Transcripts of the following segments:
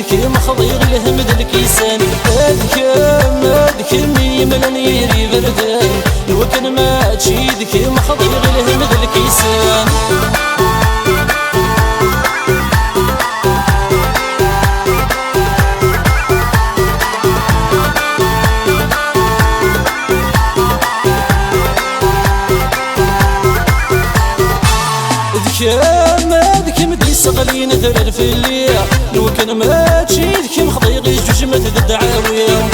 تشيدك مخضي الهم ذا الكيسان أذكم يملن يري بردان الوكن ما تشيدك مخضي الهم ذا الكيسان ذكم دي صغلين ذرر في الليل لو كان ما تشيدك مخضيغي جوج ذا الدعاوية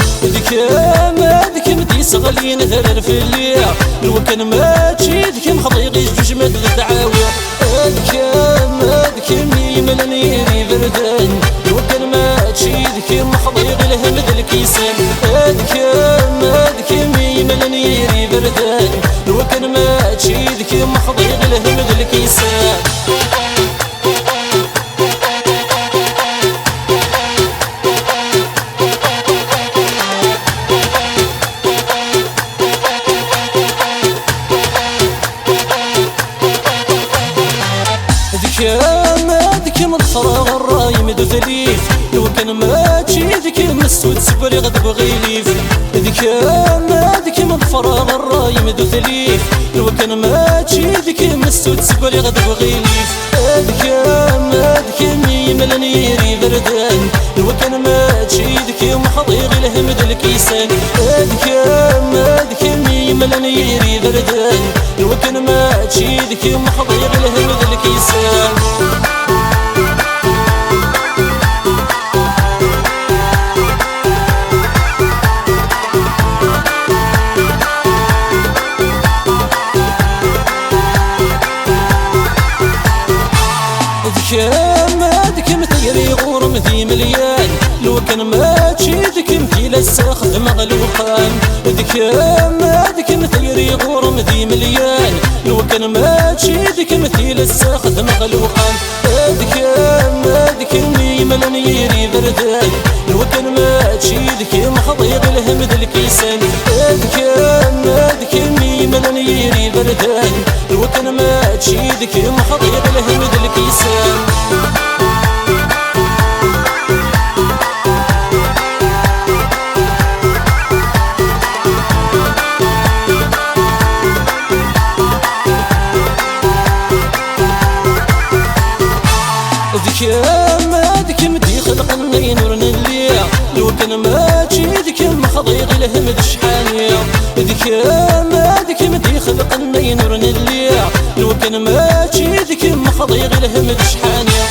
ذكم دي صغلين ذرر في الليل لو كان ما تشيدك مخضيغي جوج ذا الدعاوية ذكم يملن يري بردان لو كان ما تشيدك مخضيغي الهم ذا الكيسان ذكم يملن يري بردان لو كان ما تشيدك مخضيغي الهم ذا الكيسان ذكم الفراغ الرايم ذو ثليف لو كان ما تشيدك مسود سبري غد بغيليف ذكم الفراغ الرايم ذو ثليف لو كان ما تشيدك مسود سبري غد بغيليف ذكم يملن يري بردان لو كان ما تشيدك مخضيغ الهم ذا الكيسان ذكم يملن يري بردان لو كان ما تشيدك مخضيغ الهم ذا الكيسان ذكم ثيري غورم ذي مليان لو كان ما تشيدك مثيل الساخذ مغلوقان ذكم ثيري غورم ذي مليان لو كان ما تشيدك مثيل الساخذ مغلوقان ذكم يملن يري بردان لو كان ما تشيدك مخضيغ الهم ذا الكيسان ذكم يملن يري بردان لو كان ما تشيدك مخضيغ الهم ذا الكيسان ذكم دي خلقني نور الليل لو كان ما تشيدك مخضيغ الهم ذا الشحانية ذكم دي خلقني نور الليل لو كان ما تشيدك مخضيغ الهم ذا الشحانية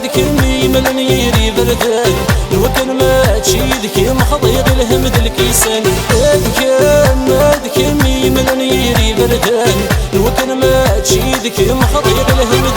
ذكم يملن يري بردان لو كان ما تشيدك مخضيغ الهم ذا الكيسان ذكم يملن يري بردان لو كان ما تشيدك مخضيغ الهم